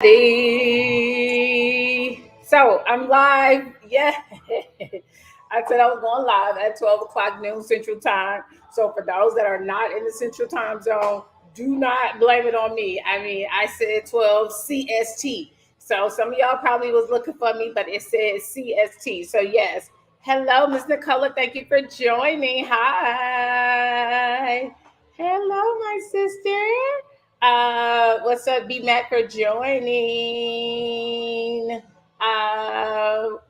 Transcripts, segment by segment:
So I'm live. Yeah. I said I was going live at 12 o'clock noon Central Time. So for those that are not in the Central Time Zone, do not blame it on me. I mean, I said 12 CST. So some of y'all probably was looking for me, but it says CST. So yes. Hello, Miss Nicola. Thank you for joining. Hi. Hello, my sister. What's up, B Mac, for joining?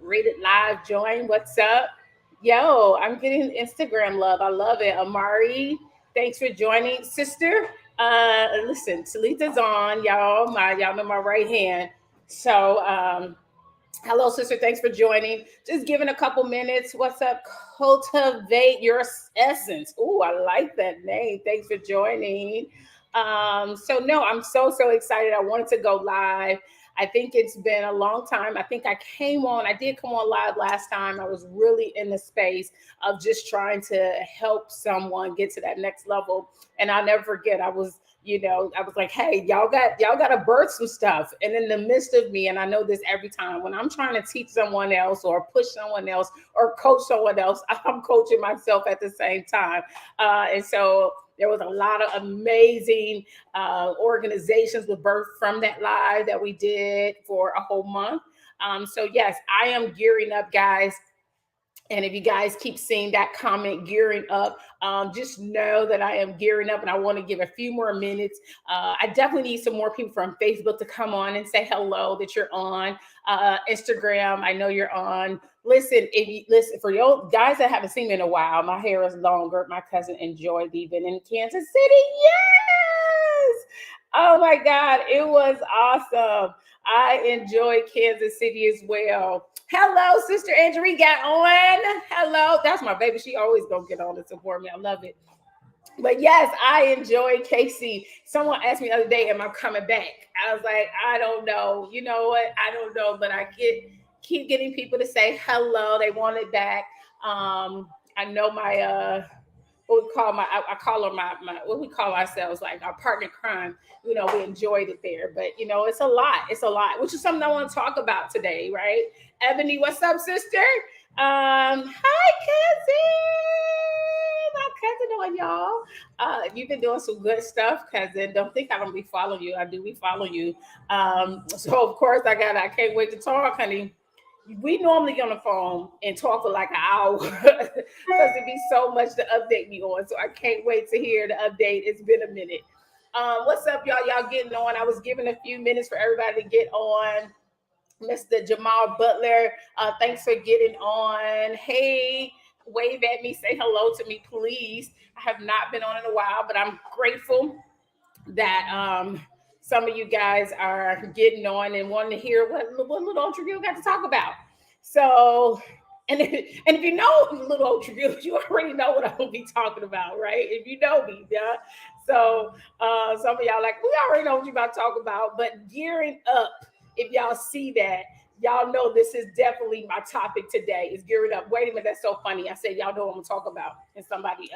Rated Live join. What's up? Yo, I'm getting Instagram love. I love it. Amari, thanks for joining, sister. Listen, Talita's on, y'all. Y'all know my right hand. So, hello, sister. Thanks for joining. Just giving a couple minutes. What's up? Cultivate your essence. Ooh, I like that name. Thanks for joining. So no, I'm so excited. I wanted to go live. I think it's been a long time. I think I did come on live last time. I was really in the space of just trying to help someone get to that next level. And I'll never forget, I was like, hey, y'all got to birth some stuff. And in the midst of me, and I know this every time, when I'm trying to teach someone else or push someone else or coach someone else, I'm coaching myself at the same time. And so there was a lot of amazing organizations with birth from that live that we did for a whole month. So yes, I am gearing up, guys. And if you guys keep seeing that comment, gearing up, just know that I am gearing up and I want to give a few more minutes. I definitely need some more people from Facebook to come on and say hello that you're on. Instagram, I know you're on. Listen, for you guys that haven't seen me in a while, my hair is longer. My cousin enjoyed leaving in Kansas City. Yes. Oh my God, it was awesome. I enjoyed Kansas City as well. Hello, Sister Andrew got on. Hello. That's my baby. She always gonna get on to support me. I love it. But yes, I enjoy Casey. Someone asked me the other day, am I coming back? I was like, I don't know. You know what? I don't know. But keep getting people to say hello. They want it back. I know my what we call I call her my what we call ourselves, like our partner in crime. We enjoyed it there, but it's a lot. It's a lot, which is something I want to talk about today, right? Ebony, what's up, sister? Hi, cousin. My cousin on y'all. You've been doing some good stuff, cousin. Don't think I don't be following you. I do be following you. So of course I can't wait to talk, honey. We normally on the phone and talk for like an hour because it'd be so much to update me on. So I can't wait to hear the update. It's been a minute. What's up, y'all? Y'all getting on? I was giving a few minutes for everybody to get on. Mr. Jamal Butler, thanks for getting on. Hey, wave at me, say hello to me, please. I have not been on in a while, but I'm grateful that some of you guys are getting on and wanting to hear what little old Trujillo got to talk about. So, and if you know little old Trujillo, you already know what I'm gonna be talking about, right? If you know me, yeah. So, some of y'all like, we already know what you about to talk about, but gearing up. If y'all see that, y'all know this is definitely my topic today. Is gearing up. Wait a minute, that's so funny. I said y'all know what I'm gonna talk about, and somebody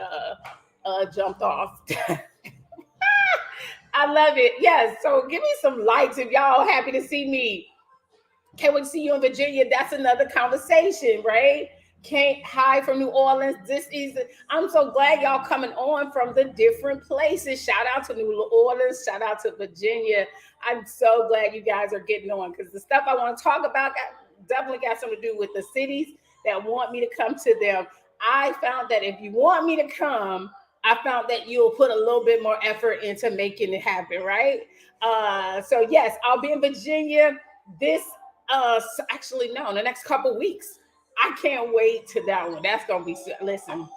jumped off. I love it. Yes. So give me some likes if y'all happy to see me. Can't wait to see you in Virginia. That's another conversation, right? Can't hide from New Orleans. This is. I'm so glad y'all coming on from the different places. Shout out to New Orleans. Shout out to Virginia. I'm so glad you guys are getting on because the stuff I want to talk about definitely got something to do with the cities that want me to come to them. I found that if you want me to come, I found that you'll put a little bit more effort into making it happen, right? So yes, I'll be in Virginia this actually no, in the next couple weeks. I can't wait to that one. That's gonna be listen.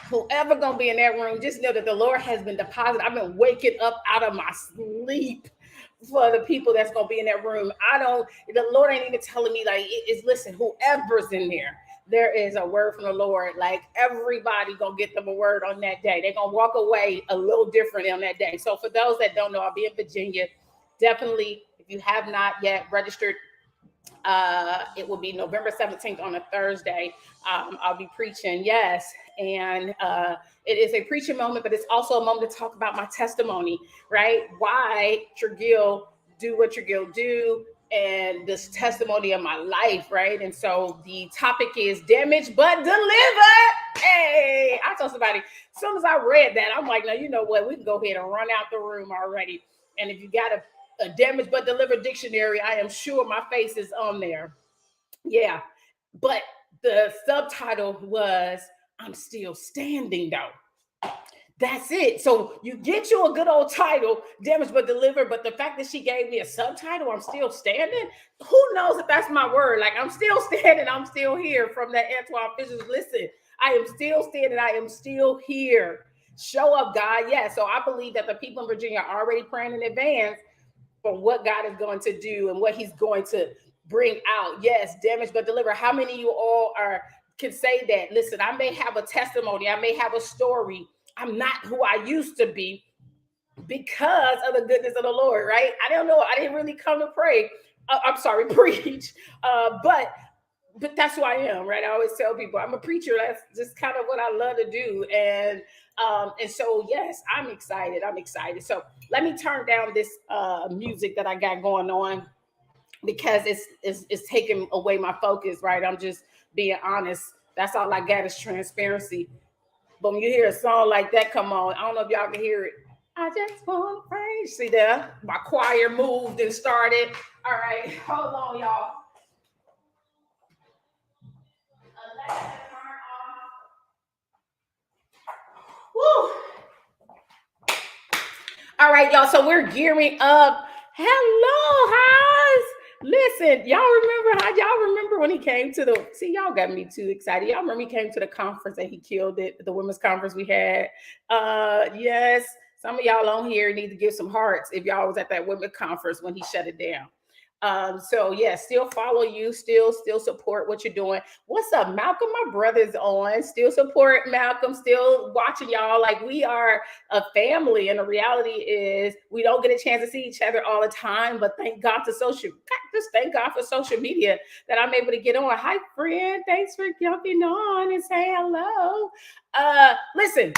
Whoever gonna be in that room, just know that the Lord has been deposited. I've been waking up out of my sleep for the people that's gonna be in that room. The Lord ain't even telling me like listen, whoever's in there is a word from the Lord. Like everybody gonna get them a word on that day. They're gonna walk away a little different on that day. So for those that don't know, I'll be in Virginia. Definitely, if you have not yet registered, it will be November 17th on a Thursday. I'll be preaching, yes. And it is a preaching moment, but it's also a moment to talk about my testimony, right? Why Trujillo do what you're going to do and this testimony of my life, right? And so the topic is damage but deliver. Hey, I told somebody, as soon as I read that, I'm like, now, you know what? We can go ahead and run out the room already. And if you got a damage but deliver dictionary, I am sure my face is on there. Yeah. But the subtitle was, I'm still standing though. That's it. So you get you a good old title, damage but deliver. But the fact that she gave me a subtitle, I'm still standing. Who knows if that's my word? Like, I'm still standing. I'm still here. From that Antoine Fisher's. Listen, I am still standing. I am still here. Show up, God. Yeah. So I believe that the people in Virginia are already praying in advance for what God is going to do and what He's going to bring out. Yes, damage but deliver. How many of you all can say that? Listen, I may have a testimony. I may have a story. I'm not who I used to be because of the goodness of the Lord, right? I don't know. I didn't really come to pray. I'm sorry, preach. But that's who I am, right? I always tell people I'm a preacher. That's just kind of what I love to do. And so, yes, I'm excited. I'm excited. So let me turn down this music that I got going on because it's taking away my focus, right? I'm just being honest. That's all I got is transparency. But when you hear a song like that come on, I don't know if y'all can hear it. I just want to praise. See there? My choir moved and started. All right, hold on, y'all. Woo. All right, y'all. So we're gearing up. Hello, Haas. Listen, y'all remember when he came to the, see, y'all got me too excited. Y'all remember he came to the conference and he killed it, the women's conference we had. Yes, some of y'all on here need to give some hearts if y'all was at that women's conference when he shut it down. So yeah, still follow you, still support what you're doing. What's up, Malcolm? My brother's on. Still support Malcolm, still watching y'all. Like, we are a family, and the reality is we don't get a chance to see each other all the time. But thank God for social media that I'm able to get on. Hi, friend. Thanks for jumping on and saying hello. Listen,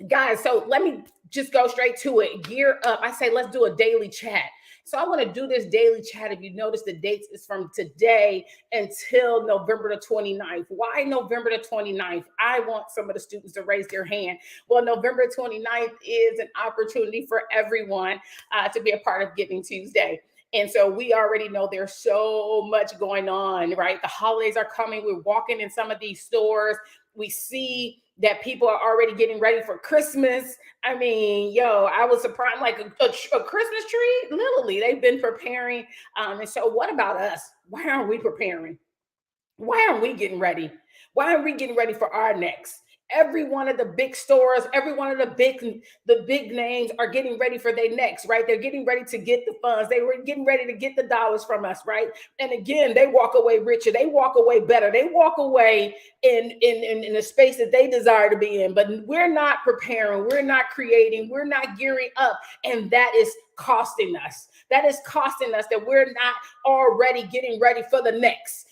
guys, so let me just go straight to it. Gear up. I say let's do a daily chat. So I want to do this daily chat. If you notice, the dates is from today until November the 29th. Why November the 29th? I want some of the students to raise their hand. Well, November 29th is an opportunity for everyone to be a part of Giving Tuesday. And so we already know there's so much going on, right? The holidays are coming. We're walking in some of these stores. We see that people are already getting ready for Christmas. I mean, I was surprised, like a Christmas tree, literally, they've been preparing. And so what about us? Why aren't we preparing? Why aren't we getting ready? Why aren't we getting ready for our next? Every one of the big stores, every one of the big names are getting ready for their next, right? They're getting ready to get the funds. They were getting ready to get the dollars from us, right? And again, they walk away richer. They walk away better. They walk away in the space that they desire to be in. But we're not preparing. We're not creating. We're not gearing up. And that is costing us. That is costing us that we're not already getting ready for the next.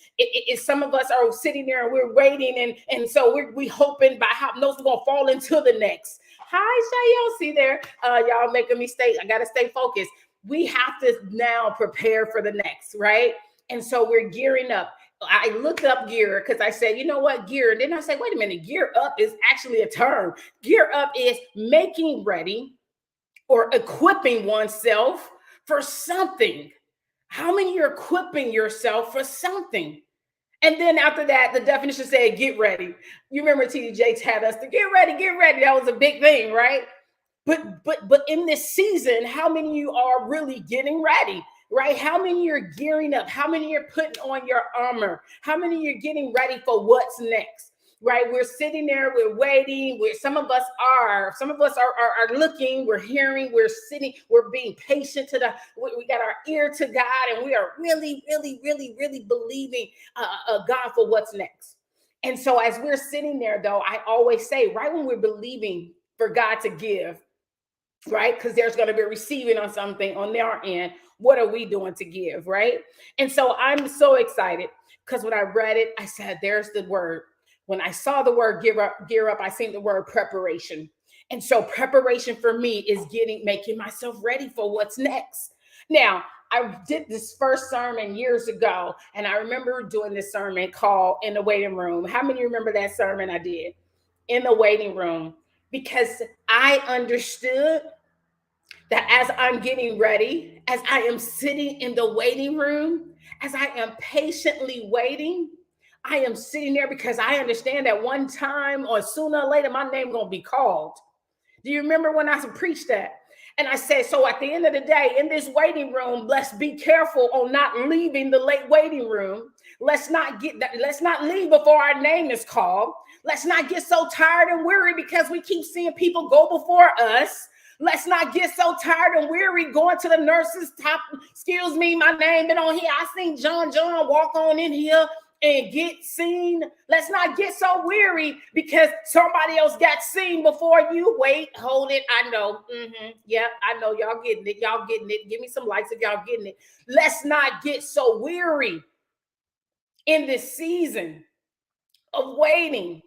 Some of us are sitting there and we're waiting, and so we hoping by how knows we're gonna fall into the next. Hi, Shayo, see there, y'all making me stay. I gotta stay focused. We have to now prepare for the next, right? And so we're gearing up. I looked up gear because I said, you know what, gear. And then I said, wait a minute, gear up is actually a term. Gear up is making ready or equipping oneself for something. How many are equipping yourself for something? And then after that, the definition said, get ready. You remember TD Jakes had us to get ready, get ready. That was a big thing, right? But in this season, how many of you are really getting ready, right? How many are gearing up? How many are putting on your armor? How many are getting ready for what's next? Right? We're sitting there, we're waiting. Some of us are looking, we're hearing, we're sitting, we're being patient we got our ear to God, and we are really, really, really, really believing God for what's next. And so as we're sitting there, though, I always say, right when we're believing for God to give, right? Because there's going to be receiving on something on their end. What are we doing to give, right? And so I'm so excited because when I read it, I said, there's the word. When I saw the word gear up, I seen the word preparation. And so preparation for me is making myself ready for what's next. Now, I did this first sermon years ago, and I remember doing this sermon called In the Waiting Room. How many remember that sermon I did? In the waiting room. Because I understood that as I'm getting ready, as I am sitting in the waiting room, as I am patiently waiting, I am sitting there because I understand that one time or sooner or later, my name gonna be called. Do you remember when I preached that? And I said, so at the end of the day, in this waiting room, let's be careful on not leaving the late waiting room. Let's not leave before our name is called. Let's not get so tired and weary because we keep seeing people go before us. Let's not get so tired and weary going to the nurse's top. Excuse me, my name been on here. I seen John walk on in here and get seen. Let's not get so weary because somebody else got seen before you. Wait, hold it. I know. Yeah, I know y'all getting it. Y'all getting it. Give me some likes if y'all getting it. Let's not get so weary in this season of waiting.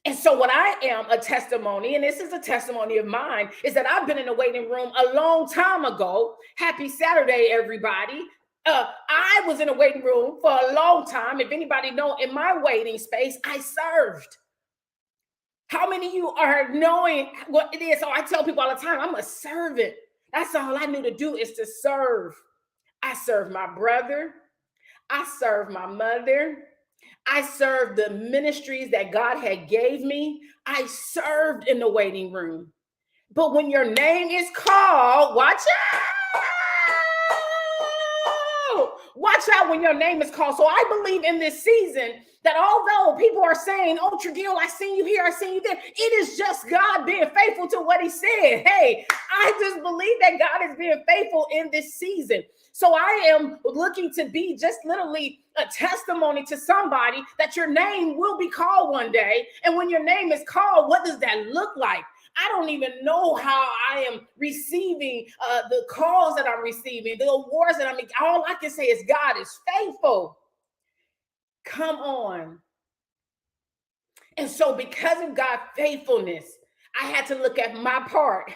And so what I am a testimony, and this is a testimony of mine, is that I've been in the waiting room a long time ago. Happy Saturday, everybody. I was in a waiting room for a long time. If anybody know, in my waiting space, I served. How many of you are knowing what it is? So I tell people all the time, I'm a servant. That's all I knew to do is to serve. I served my brother. I served my mother. I served the ministries that God had gave me. I served in the waiting room. But when your name is called, watch out. Watch out when your name is called. So I believe in this season that although people are saying, oh, Tregill, I seen you here, I seen you there, it is just God being faithful to what he said. Hey, I just believe that God is being faithful in this season. So I am looking to be just literally a testimony to somebody that your name will be called one day. And when your name is called, what does that look like? I don't even know how I am receiving the calls that I'm receiving, the awards that I'm making. All I can say is God is faithful. Come on. And so because of God's faithfulness, I had to look at my part.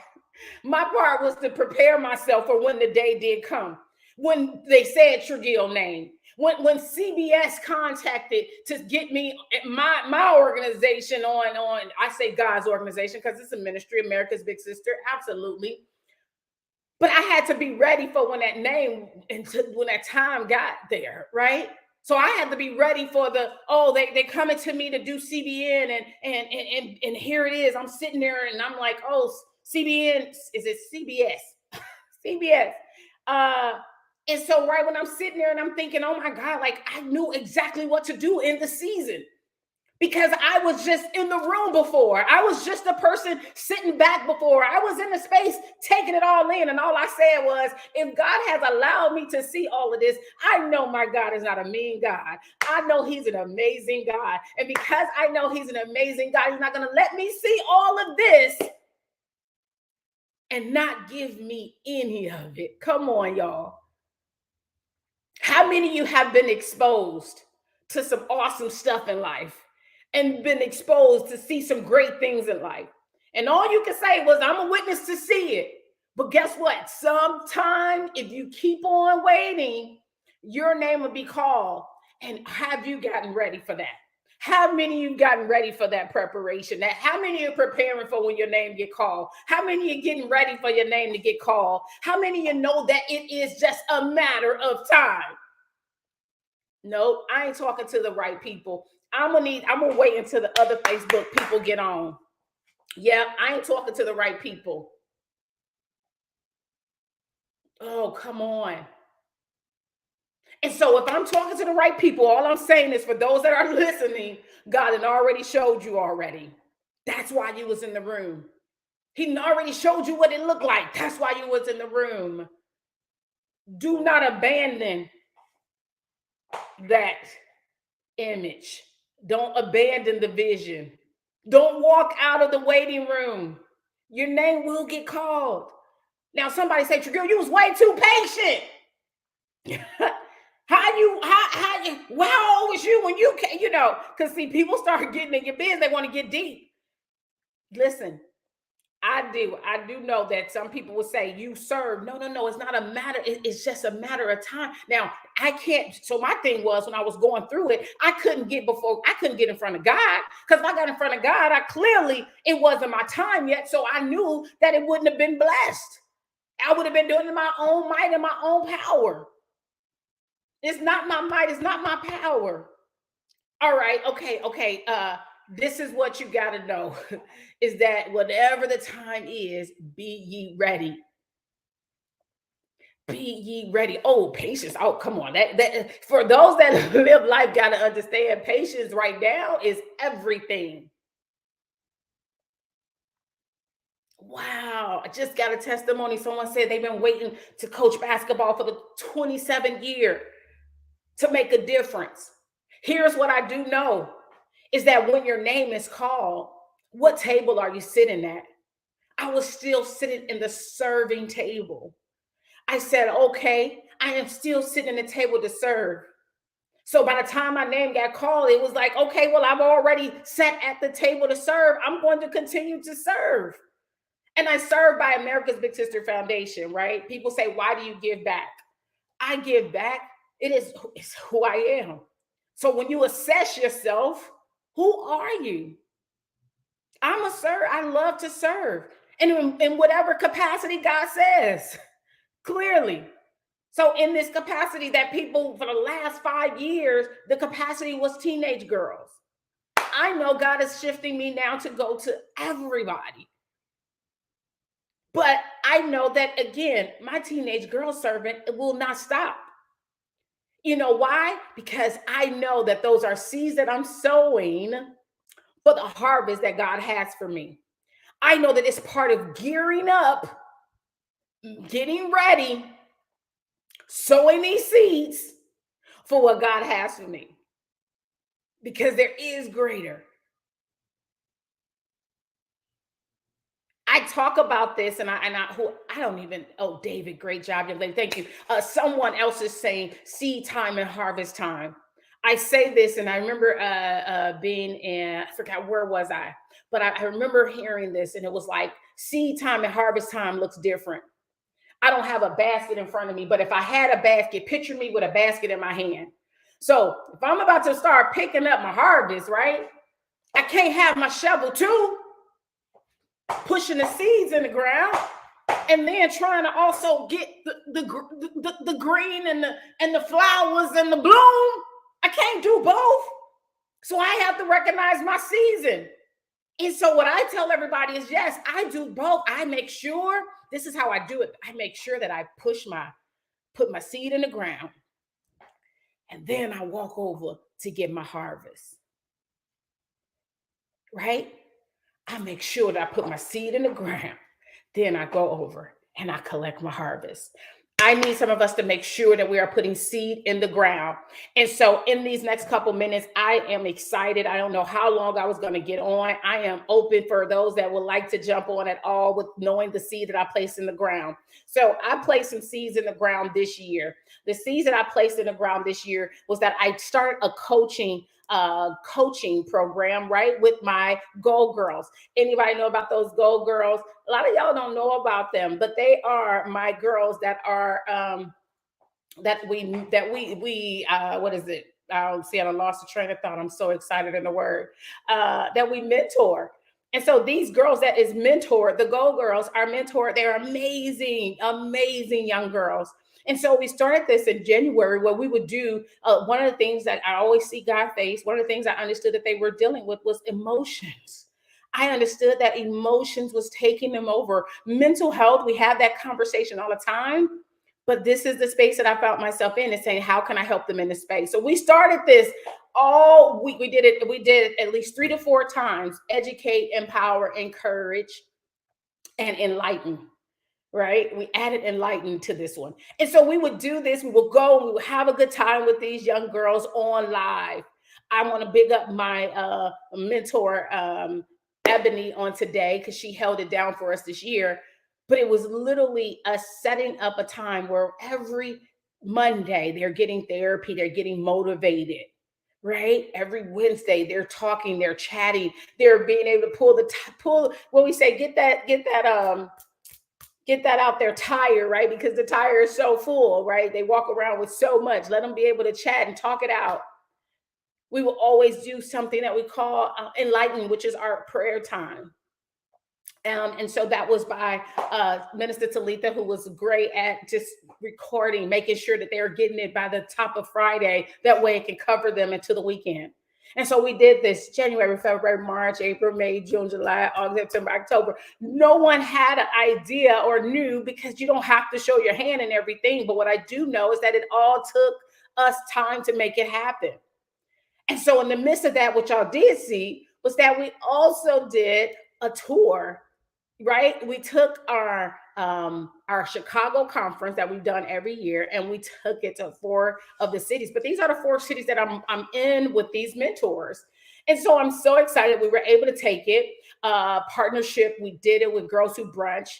My part was to prepare myself for when the day did come. When they said Tregill name. When CBS contacted to get me my organization on I say God's organization because it's a ministry, America's Big Sister, absolutely. But I had to be ready for when that name and when that time got there, right? So I had to be ready for they coming to me to do CBN and here it is. I'm sitting there and I'm like, oh, CBN, is it CBS? CBS. And so right when I'm sitting there and I'm thinking, oh my God, like I knew exactly what to do in the season because I was just in the room before. I was just a person sitting back before. I was in the space taking it all in. And all I said was, if God has allowed me to see all of this, I know my God is not a mean God. I know he's an amazing God. And because I know he's an amazing God, he's not going to let me see all of this and not give me any of it. Come on, y'all. How many of you have been exposed to some awesome stuff in life and been exposed to see some great things in life? And all you can say was, I'm a witness to see it. But guess what? Sometime if you keep on waiting, your name will be called. And have you gotten ready for that? How many of you gotten ready for that preparation? How many are preparing for when your name get called? How many are getting ready for your name to get called? How many of you know that it is just a matter of time? Nope, I ain't talking to the right people. I'm gonna wait until the other Facebook people get on. Yeah, I ain't talking to the right people. Oh, come on. And so if I'm talking to the right people, all I'm saying is for those that are listening, God had already showed you already. That's why you was in the room. He already showed you what it looked like. That's why you was in the room. Do not abandon that image. Don't abandon the vision. Don't walk out of the waiting room. Your name will get called. Now somebody say, Tregill, you was way too patient. How old was you when you came? Because see, people start getting in your business. They want to get deep. Listen, I do know that some people will say you serve. No, no, no. It's not a matter. It's just a matter of time. Now, I can't. So my thing was when I was going through it, I couldn't get in front of God. Because if I got in front of God, I clearly it wasn't my time yet. So I knew that it wouldn't have been blessed. I would have been doing it in my own might and my own power. It's not my might, it's not my power. All right, okay. This is what you got to know is that whatever the time is, be ye ready. Be ye ready. Oh, patience. Oh, come on. That for those that live life, got to understand patience right now is everything. Wow. I just got a testimony. Someone said they've been waiting to coach basketball for the 27th year to make a difference. Here's what I do know is that when your name is called, what table are you sitting at? I was still sitting in the serving table. I said, okay, I am still sitting at the table to serve. So by the time my name got called, it was like, okay, well, I've already sat at the table to serve. I'm going to continue to serve. And I serve by America's Big Sister Foundation, right? People say, why do you give back? I give back. It's who I am. So when you assess yourself, who are you? I'm a serve. I love to serve. And in whatever capacity God says, clearly. So in this capacity that people for the last 5 years, the capacity was teenage girls. I know God is shifting me now to go to everybody. But I know that again, my teenage girl servant will not stop. You know why? Because I know that those are seeds that I'm sowing for the harvest that God has for me. I know that it's part of gearing up, getting ready, sowing these seeds for what God has for me. Because there is greater. I talk about this, and I don't even. Oh, David, great job, young lady. Thank you. Someone else is saying seed time and harvest time. I say this, and I remember being in. I forgot where was I, but I remember hearing this, and it was like seed time and harvest time looks different. I don't have a basket in front of me, but if I had a basket, picture me with a basket in my hand. So if I'm about to start picking up my harvest, right? I can't have my shovel too, pushing the seeds in the ground, and then trying to also get the green and the flowers and the bloom. I can't do both. So I have to recognize my season. And so what I tell everybody is, yes, I do both. I make sure this is how I do it. I make sure that I put my seed in the ground, and then I walk over to get my harvest. Right? I make sure that I put my seed in the ground. Then I go over and I collect my harvest. I need some of us to make sure that we are putting seed in the ground. And so, in these next couple minutes, I am excited. I don't know how long I was going to get on. I am open for those that would like to jump on at all with knowing the seed that I placed in the ground. So, I placed some seeds in the ground this year. The seeds that I placed in the ground this year was that I started a coaching program, right, with my Goal Girls. Anybody know about those Goal Girls? A lot of y'all don't know about them, but they are my girls that are that we what is it? See, I lost the train of thought. I'm so excited in the word that we mentor. And so these girls that is mentored, the Goal Girls are mentored. They're amazing, amazing young girls. And so we started this in January where we would do one of the things that I always see God face. One of the things I understood that they were dealing with was emotions. I understood that emotions was taking them over. Mental health, we have that conversation all the time. But this is the space that I found myself in and saying, how can I help them in this space? So we started this all week. We did it at least 3 to 4 times: educate, empower, encourage, and enlighten. Right? We added enlighten to this one. And so we would do this. We would go and we would have a good time with these young girls on live. I want to big up my mentor, Ebony, on today because she held it down for us this year. But it was literally us setting up a time where every Monday they're getting therapy, they're getting motivated. right? Every Wednesday, they're talking, they're chatting, they're being able to pull what we say, get that out their tire, right? Because the tire is so full, right? They walk around with so much. Let them be able to chat and talk it out. We will always do something that we call enlighten, which is our prayer time. And so that was by Minister Talitha, who was great at just recording, making sure that they were getting it by the top of Friday. That way it can cover them into the weekend. And so we did this January, February, March, April, May, June, July, August, September, October. No one had an idea or knew, because you don't have to show your hand and everything. But what I do know is that it all took us time to make it happen. And so in the midst of that, what y'all did see was that we also did a tour, right? We took our Chicago conference that we've done every year, and we took it to 4 of the cities. But these are the 4 cities that I'm in with these mentors. And so I'm so excited we were able to take it. Partnership, we did it with Girls Who Brunch.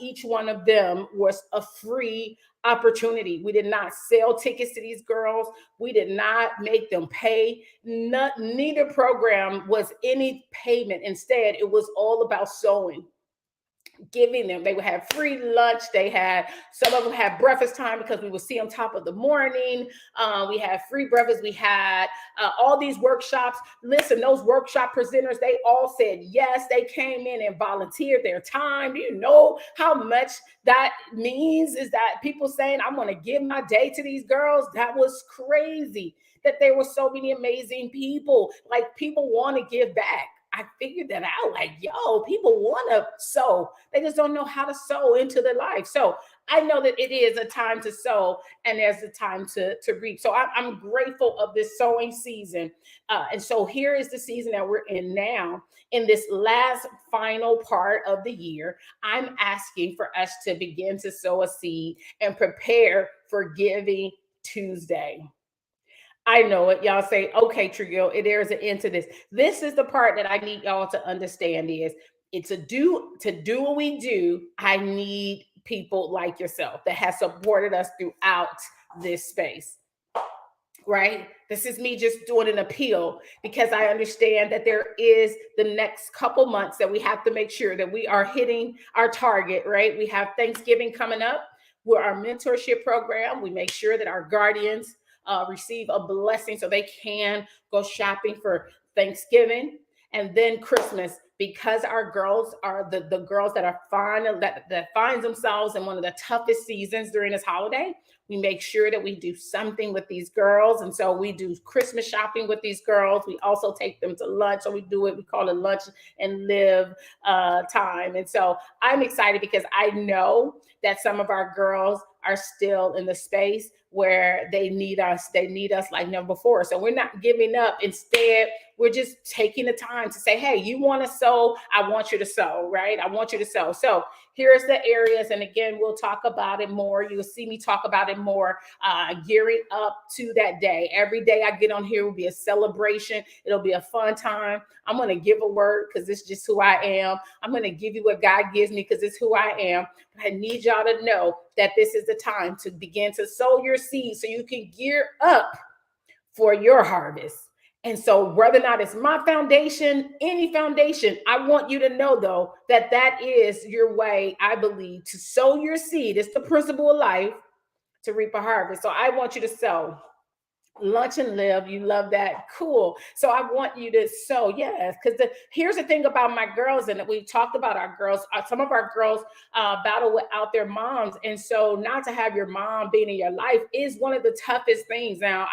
Each one of them was a free opportunity. We did not sell tickets to these girls. We did not make them pay. Neither program was any payment. Instead, it was all about sewing, giving them. They would have free lunch. They had, some of them had breakfast time because we would see them top of the morning. We had free breakfast. We had all these workshops. Listen, those workshop presenters, they all said yes. They came in and volunteered their time. Do you know how much that means? Is that people saying, I'm going to give my day to these girls? That was crazy, that there were so many amazing people. Like, people want to give back. I figured that out. Like, yo, people want to sow. They just don't know how to sow into their life. So I know that it is a time to sow, and there's a time to reap. So I'm grateful of this sowing season. And so here is the season that we're in now. In this last final part of the year, I'm asking for us to begin to sow a seed and prepare for Giving Tuesday. I know it. Y'all say, okay, Trujillo, there's an end to this. This is the part that I need y'all to understand is, it's to do what we do. I need people like yourself that has supported us throughout this space. Right? This is me just doing an appeal, because I understand that there is the next couple months that we have to make sure that we are hitting our target, right? We have Thanksgiving coming up. We're our mentorship program. We make sure that our guardians receive a blessing so they can go shopping for Thanksgiving, and then Christmas, because our girls are the girls that are that finds themselves in one of the toughest seasons during this holiday. We make sure that we do something with these girls. And so we do Christmas shopping with these girls. We also take them to lunch. So we do it, we call it lunch and live time. And so I'm excited because I know that some of our girls are still in the space where they need us. They need us like never before. So we're not giving up. Instead, we're just taking the time to say, hey, you want to sow? I want you to sow, right? I want you to sow. So here's the areas. And again, we'll talk about it more. You'll see me talk about it more, gearing up to that day. Every day I get on here will be a celebration. It'll be a fun time. I'm going to give a word because it's just who I am. I'm going to give you what God gives me because it's who I am. But I need y'all to know that this is the time to begin to sow your seed so you can gear up for your harvest. And so whether or not it's my foundation, any foundation, I want you to know, though, that that is your way, I believe, to sow your seed. It's the principle of life, to reap a harvest. So I want you to sow. Lunch and live. You love that. Cool. So I want you to sow. Yes. Because here's the thing about my girls, and we talked about our girls. Some of our girls battle without their moms. And so not to have your mom being in your life is one of the toughest things. Now,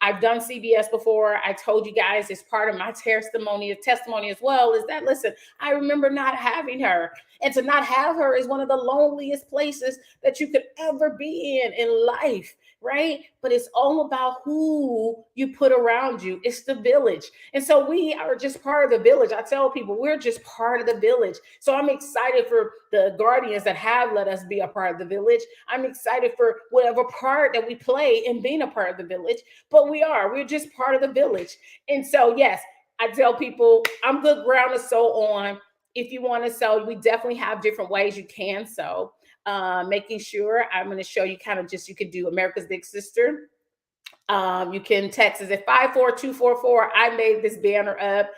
I've done CBS before. I told you guys, it's part of my testimony as well, is that, listen, I remember not having her. And to not have her is one of the loneliest places that you could ever be in life, right? But it's all about who you put around you. It's the village. And so we are just part of the village. I tell people we're just part of the village. So I'm excited for the guardians that have let us be a part of the village. I'm excited for whatever part that we play in being a part of the village. But we're just part of the village. And so, yes, I tell people I'm good ground to sow on. If you want to sow, we definitely have different ways you can sow. Making sure I'm going to show you kind of just, you could do America's Big Sister. You can text us at 54244. I made this banner up,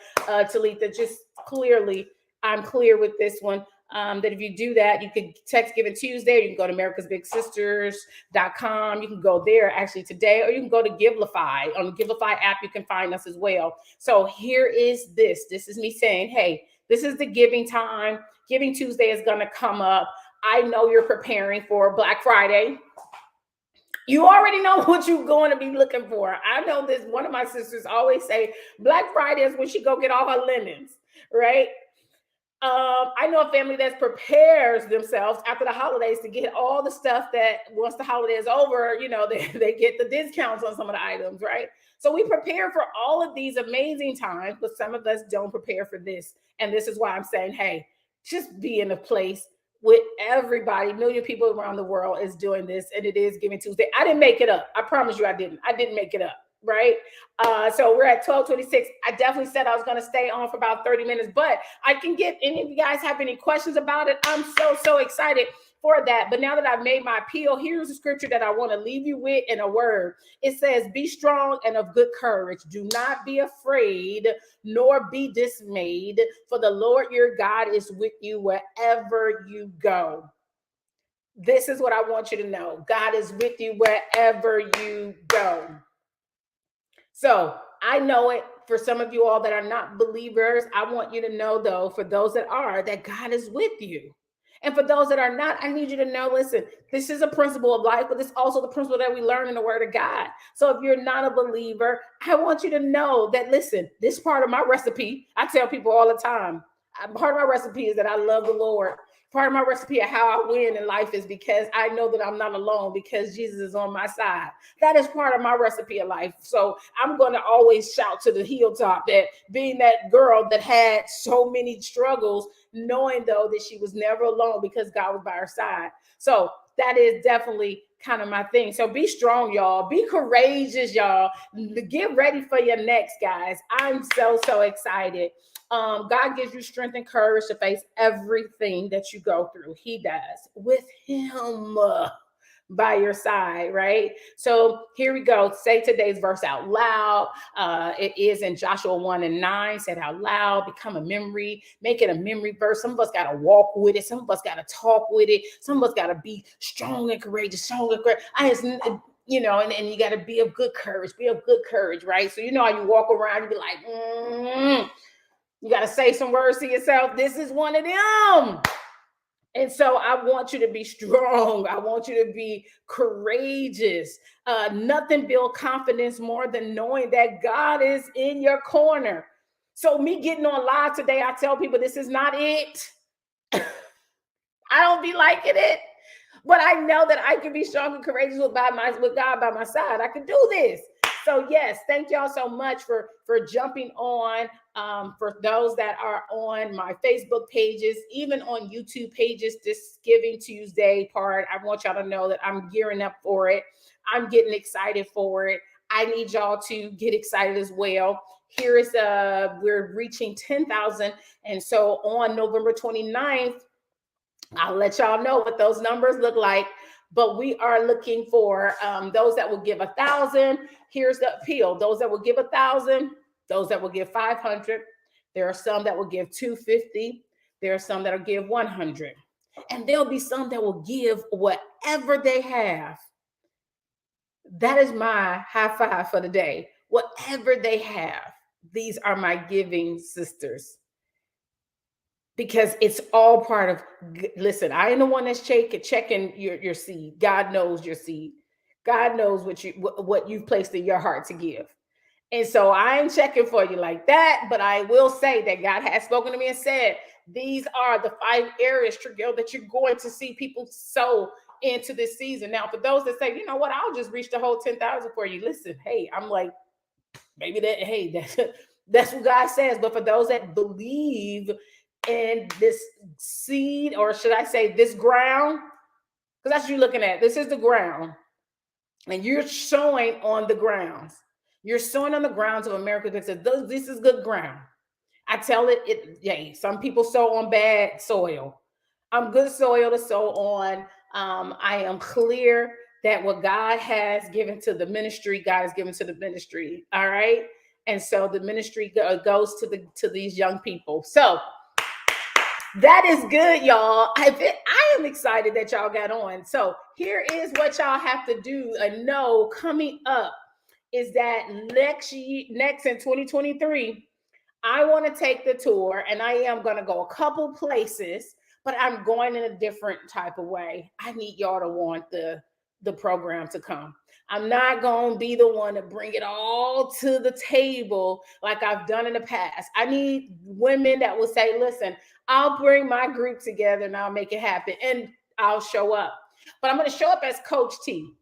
Talitha, just clearly. I'm clear with this one. That if you do that, you can text Giving Tuesday, or you can go to americasbigsisters.com. You can go there actually today, or you can go to Givelify. On the Givelify app, you can find us as well. So here is this. This is me saying, hey, this is the giving time. Giving Tuesday is going to come up. I know you're preparing for Black Friday. You already know what you're going to be looking for. I know this. One of my sisters always say Black Friday is when she go get all her linens, right? I know a family that prepares themselves after the holidays to get all the stuff that once the holiday is over, you know, they get the discounts on some of the items, right? So we prepare for all of these amazing times, but some of us don't prepare for this. And this is why I'm saying, hey, just be in a place with everybody. Million people around the world is doing this, and it is Giving Tuesday. I didn't make it up. I promise you I didn't. I didn't make it up, right? So we're at 12:26. I definitely said I was going to stay on for about 30 minutes, but I can get any of you guys have any questions about it. I'm so excited for that. But now that I've made my appeal, here's a scripture that I want to leave you with in a word. It says, be strong and of good courage. Do not be afraid, nor be dismayed, for the Lord your God is with you wherever you go. This is what I want you to know. God is with you wherever you go. So I know it for some of you all that are not believers. I want you to know, though, for those that are, that God is with you. And for those that are not, I need you to know, listen, this is a principle of life, but it's also the principle that we learn in the Word of God. So if you're not a believer, I want you to know that, listen, this part of my recipe, I tell people all the time, part of my recipe is that I love the Lord. Part of my recipe of how I win in life is because I know that I'm not alone, because Jesus is on my side. That is part of my recipe of life. So I'm going to always shout to the hilltop that being that girl that had so many struggles, knowing though that she was never alone because God was by her side. So that is definitely kind of my thing. So be strong, y'all. Be courageous, y'all. Get ready for your next, guys. I'm so excited. God gives you strength and courage to face everything that you go through. He does, with him by your side, right? So here we go. Say today's verse out loud. It is in Joshua 1:9. Say it out loud. Become a memory. Make it a memory verse. Some of us got to walk with it. Some of us got to talk with it. Some of us got to be strong and courageous. You know, and you got to be of good courage. Be of good courage, right? So you know how you walk around, you be like, you got to say some words to yourself. This is one of them. And so I want you to be strong. I want you to be courageous. Nothing builds confidence more than knowing that God is in your corner. So me getting on live today, I tell people this is not it. I don't be liking it, but I know that I can be strong and courageous with God by my side. I can do this. So yes, thank y'all so much for jumping on. For those that are on my Facebook pages, even on YouTube pages, this Giving Tuesday part, I want y'all to know that I'm gearing up for it. I'm getting excited for it. I need y'all to get excited as well. Here is we're reaching 10,000. And so on November 29th, I'll let y'all know what those numbers look like. But we are looking for those that will give 1,000. Here's the appeal. Those that will give 1,000, those that will give 500. There are some that will give 250. There are some that will give 100. And there'll be some that will give whatever they have. That is my high five for the day. Whatever they have. These are my giving sisters. Because it's all part of, listen, I ain't the one that's checking your seed. God knows your seed. God knows what you've placed in your heart to give. And so I ain't checking for you like that, but I will say that God has spoken to me and said, these are the 5 areas, Trigil, that you're going to see people sow into this season. Now, for those that say, you know what, I'll just reach the whole 10,000 for you. Listen, hey, I'm like, maybe that's what God says. But for those that believe in this seed, or should I say this ground, because that's what you're looking at. This is the ground. And you're sowing on the grounds. You're sowing on the grounds of America that says, this is good ground. I tell it, some people sow on bad soil. I'm good soil to sow on. I am clear that what God has given to the ministry, God has given to the ministry. All right. And so the ministry goes to these young people. So that is good, y'all. I am excited that y'all got on. So here is what y'all have to do and know coming up is that next in 2023, I want to take the tour, and I am going to go a couple places, but I'm going in a different type of way. I need y'all to want the program to come. I'm not going to be the one to bring it all to the table like I've done in the past. I need women that will say, listen, I'll bring my group together and I'll make it happen, and I'll show up. But I'm going to show up as Coach T.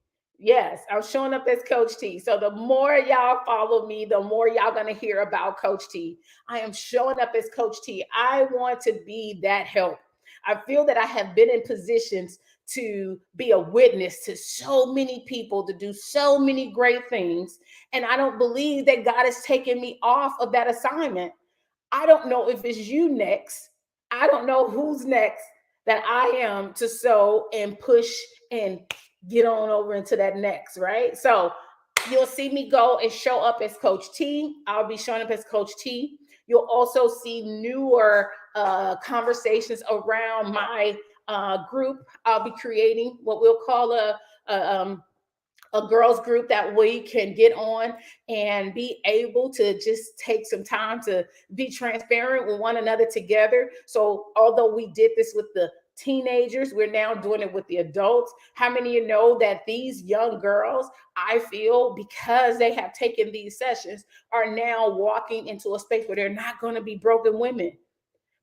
Yes, I'm showing up as Coach T. So the more y'all follow me, the more y'all going to hear about Coach T. I am showing up as Coach T. I want to be that help. I feel that I have been in positions to be a witness to so many people, to do so many great things. And I don't believe that God has taken me off of that assignment. I don't know if it's you next. I don't know who's next that I am to sow and push and get on over into that next, right? So you'll see me go and show up as Coach T. I'll be showing up as Coach T. You'll also see newer conversations around my group. I'll be creating what we'll call a girls group that we can get on and be able to just take some time to be transparent with one another together. So although we did this with the teenagers, we're now doing it with the adults. How many of you know that these young girls, I feel, because they have taken these sessions, are now walking into a space where they're not going to be broken women?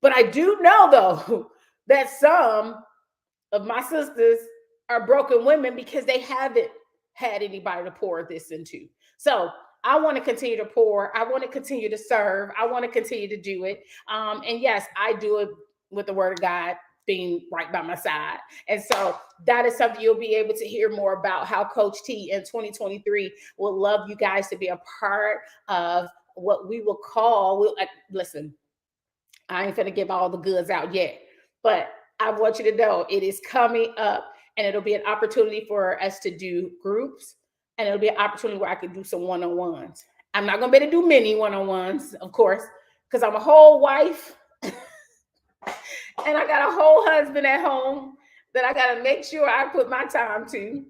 But I do know, though, that some of my sisters are broken women because they haven't had anybody to pour this into. So I want to continue to pour. I want to continue to serve. I want to continue to do it. And yes, I do it with the word of God being right by my side. And so that is something you'll be able to hear more about, how Coach T in 2023 will love you guys to be a part of what we will call, listen, I ain't gonna give all the goods out yet, but I want you to know it is coming up, and it'll be an opportunity for us to do groups, and it'll be an opportunity where I can do some one-on-ones. I'm not gonna be able to do many one-on-ones, of course, because I'm a whole wife and I got a whole husband at home that I got to make sure I put my time to.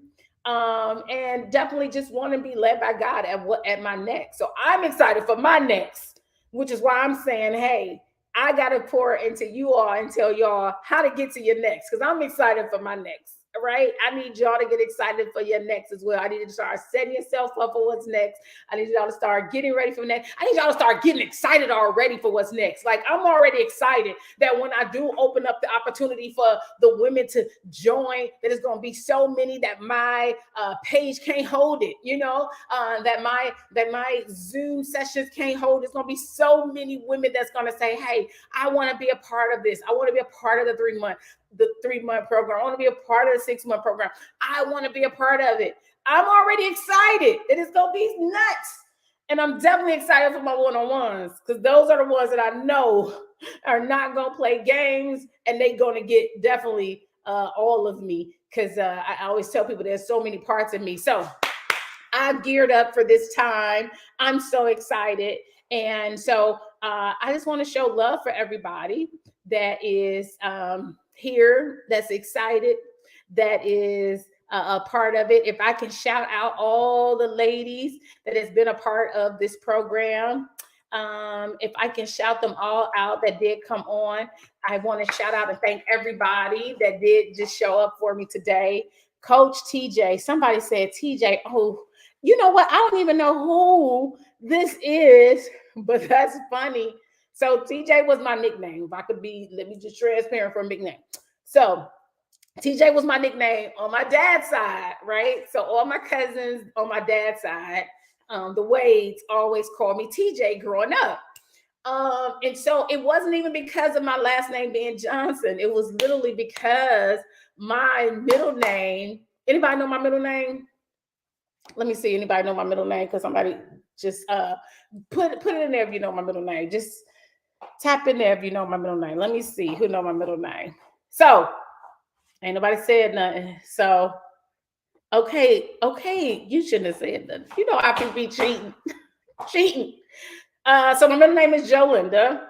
And definitely just want to be led by God at my next. So I'm excited for my next, which is why I'm saying, hey, I got to pour into you all and tell y'all how to get to your next, because I'm excited for my next. Right? I need y'all to get excited for your next as well. I need you to start setting yourself up for what's next. I need y'all to start getting ready for next. I need y'all to start getting excited already for what's next. Like, I'm already excited that when I do open up the opportunity for the women to join, that it's going to be so many that my page can't hold it, that my Zoom sessions can't hold. It's going to be so many women that's going to say, hey, I want to be a part of this. I want to be a part of the 3-month program. I want to be a part of the 6-month program. I want to be a part of it. I'm already excited. It is going to be nuts. And I'm definitely excited for my one-on-ones, because those are the ones that I know are not going to play games, and they're going to get definitely all of me, because I always tell people there's so many parts of me. So I've geared up for this time. I'm so excited. And so I just want to show love for everybody that is here, that's excited, that is a part of it. If I can shout out all the ladies that has been a part of this program, if I can shout them all out that did come on, I want to shout out and thank everybody that did just show up for me today. Coach TJ, somebody said TJ, oh, you know what? I don't even know who this is, but that's funny. So TJ was my nickname. If I could be, let me just transparent for a nickname. So TJ was my nickname on my dad's side, right? So all my cousins on my dad's side, the Wades always called me TJ growing up. And so it wasn't even because of my last name being Johnson. It was literally because my middle name, anybody know my middle name? Let me see, anybody know my middle name? Because somebody just put it in there if you know my middle name. Just tap in there if you know my middle name. Let me see who know my middle name. So ain't nobody said nothing. So Okay, you shouldn't have said that. You know I can be cheating. Cheating. So my middle name is Jolinda.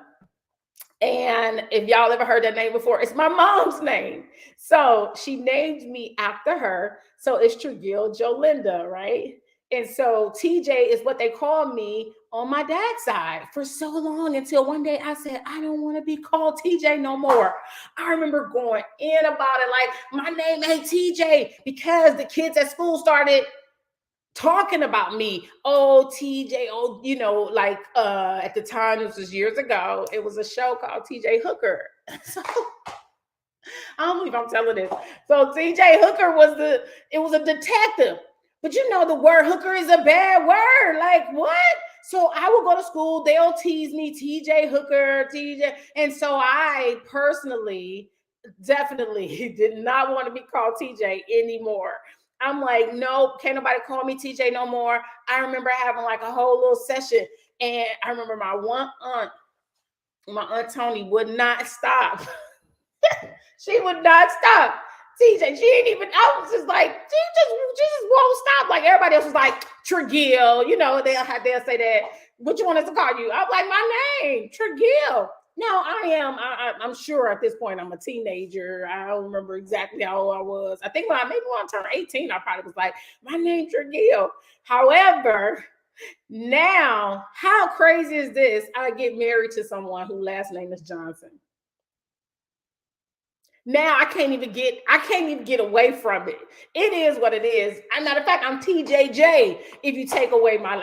And if y'all ever heard that name before, it's my mom's name. So she named me after her. So it's Tregill Jolinda, right? And so TJ is what they call me on my dad's side for so long until one day I said, I don't want to be called TJ no more. I remember going in about it like, my name ain't TJ because the kids at school started talking about me. Oh, TJ, oh, like at the time, this was years ago, it was a show called TJ Hooker. So I don't believe I'm telling this. So TJ Hooker was a detective. But the word hooker is a bad word. Like what? So I would go to school, they'll tease me, TJ Hooker, TJ. And so I personally definitely did not want to be called TJ anymore. I'm like, nope, can't nobody call me TJ no more. I remember having like a whole little session. And I remember my aunt Tony would not stop. She would not stop. TJ, she ain't even, I was just like, she just won't stop. Like everybody else was like, Tregill, they'll say that. What you want us to call you? I'm like, my name, Tregill. No, I'm sure at this point I'm a teenager. I don't remember exactly how old I was. I think when I turned 18, I probably was like, my name Tregill. However, now, how crazy is this? I get married to someone whose last name is Johnson. Now I can't even get away from it. It is what it is. As a matter of fact, I'm TJJ if you take away my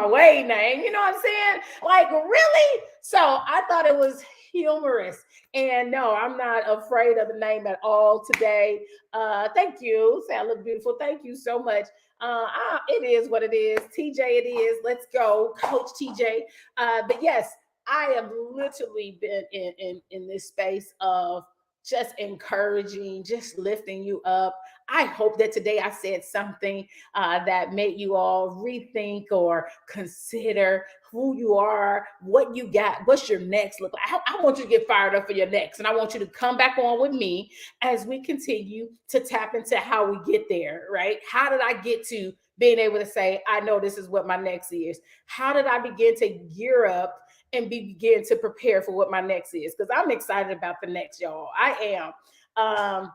way name. You know what I'm saying? Like, really? So I thought it was humorous. And no, I'm not afraid of the name at all today. Thank you. Say I look beautiful. Thank you so much. It is what it is. TJ it is. Let's go, Coach TJ. But yes, I have literally been in this space of just encouraging, just lifting you up. I hope that today I said something that made you all rethink or consider who you are, what you got, what's your next look like. I want you to get fired up for your next, and I want you to come back on with me as we continue to tap into how we get there, right? How did I get to being able to say, I know this is what my next is? How did I begin to gear up and begin to prepare for what my next is? Because I'm excited about the next, y'all. I am.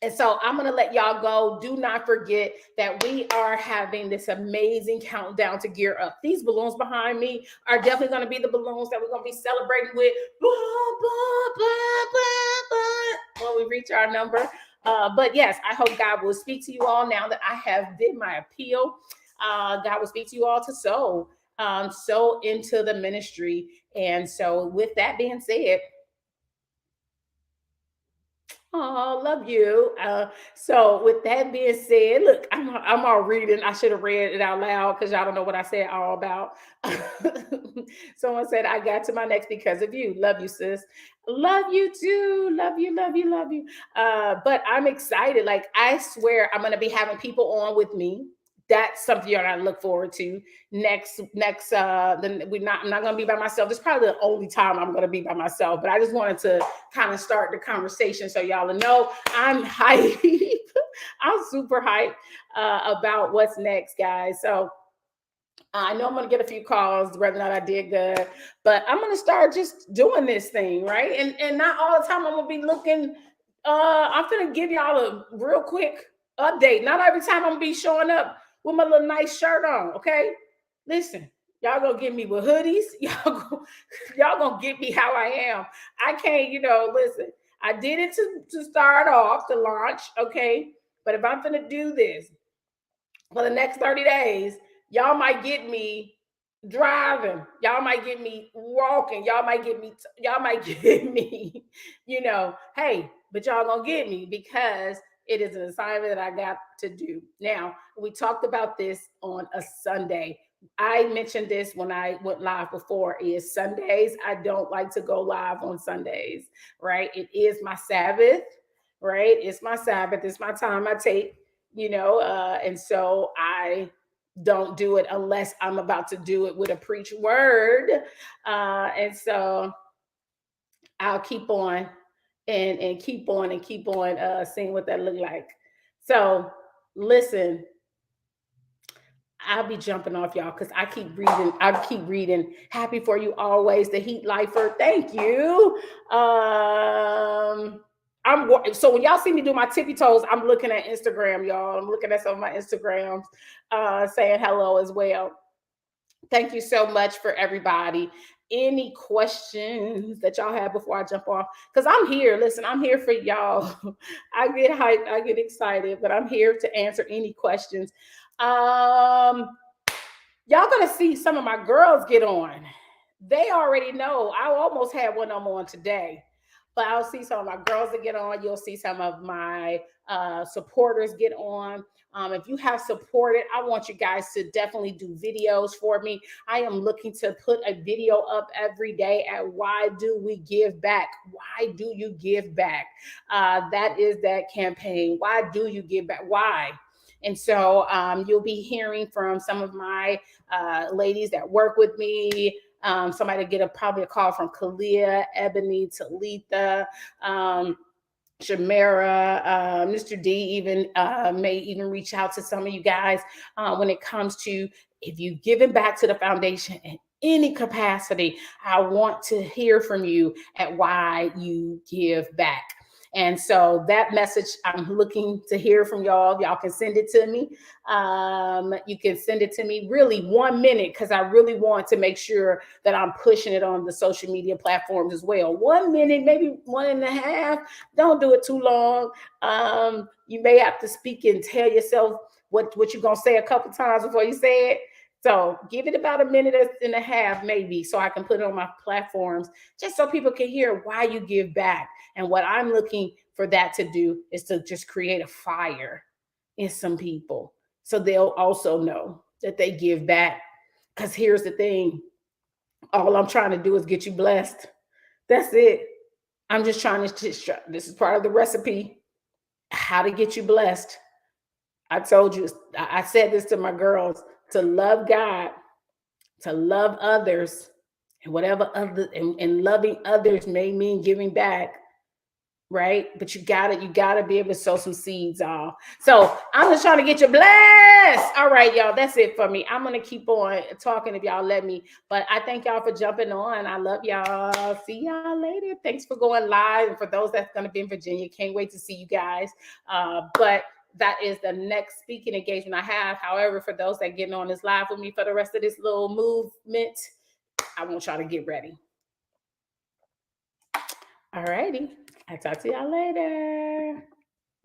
And so I'm going to let y'all go. Do not forget that we are having this amazing countdown to gear up. These balloons behind me are definitely going to be the balloons that we're going to be celebrating with when we reach our number. But yes, I hope God will speak to you all now that I have did my appeal. God will speak to you all to sow into the ministry. And so with that being said, oh, love you. So with that being said, look, I'm all reading. I should have read it out loud because y'all don't know what I said all about. Someone said, I got to my next because of you. Love you, sis. Love you too. Love you, love you, love you. But I'm excited. Like, I swear I'm going to be having people on with me. That's something you're gonna look forward to next then I'm not gonna be by myself. This is probably the only time I'm gonna be by myself, but I just wanted to kind of start the conversation so y'all know I'm hype. I'm super hyped about what's next, guys. So I know I'm going to get a few calls whether or not I did good, but I'm going to start just doing this thing, right? And not all the time I'm going to be looking. I'm going to give y'all a real quick update. Not every time I'm going to be showing up with my little nice shirt on, okay? Listen, y'all going to get me with hoodies. Y'all going to get me how I am. I can't, listen, I did it to start off, to launch, okay? But if I'm going to do this for the next 30 days, y'all might get me driving. Y'all might get me walking. Y'all might get me, hey, but y'all gonna get me because it is an assignment that I got to do. Now, we talked about this on a Sunday. I mentioned this when I went live before, is Sundays. I don't like to go live on Sundays, right? It is my Sabbath, right? It's my Sabbath. It's my time I take, and so I don't do it unless I'm about to do it with a preach word. And so I'll keep on and keep on seeing what that look like. So Listen, I'll be jumping off y'all because I keep reading. I keep reading. Happy for you always, the Heat Lifer. Thank you. So when y'all see me do my tippy toes, I'm looking at Instagram, y'all. I'm looking at some of my Instagrams, saying hello as well. Thank you so much for everybody. Any questions that y'all have before I jump off? Because I'm here. Listen, I'm here for y'all. I get hyped, I get excited, but I'm here to answer any questions. Um, y'all gonna see some of my girls get on. They already know. I almost had one of them on today, but I'll see some of my girls that get on. You'll see some of my supporters get on. If you have supported, I want you guys to definitely do videos for me. I am looking to put a video up every day at Why Do We Give Back? Why do you give back? That is that campaign. Why do you give back? Why? And so you'll be hearing from some of my ladies that work with me. Somebody get probably a call from Kalia, Ebony, Talitha, Shamara, Mr. D even may even reach out to some of you guys when it comes to if you've given back to the foundation in any capacity. I want to hear from you at Why You Give Back. And so that message, I'm looking to hear from y'all. Y'all can send it to me. You can send it to me really 1 minute because I really want to make sure that I'm pushing it on the social media platforms as well. 1 minute, maybe 1.5. Don't do it too long. You may have to speak and tell yourself what you're going to say a couple times before you say it. So give it about 1.5 minutes, maybe, so I can put it on my platforms, just so people can hear why you give back. And what I'm looking for that to do is to just create a fire in some people so they'll also know that they give back. Because here's the thing, all I'm trying to do is get you blessed. That's it. I'm just trying to, this is part of the recipe, how to get you blessed. I told you, I said this to my girls, to love God, to love others, and whatever other, and loving others may mean giving back, right? But you gotta be able to sow some seeds off. So I'm just trying to get you blessed. All right, y'all, that's it for me. I'm gonna keep on talking if y'all let me, but I thank y'all for jumping on. I love y'all. See y'all later. Thanks for going live, and for those that's gonna be in Virginia, can't wait to see you guys. But that is the next speaking engagement I have. However, for those that getting on this live with me for the rest of this little movement, I want y'all to get ready. All righty. I'll talk to y'all later.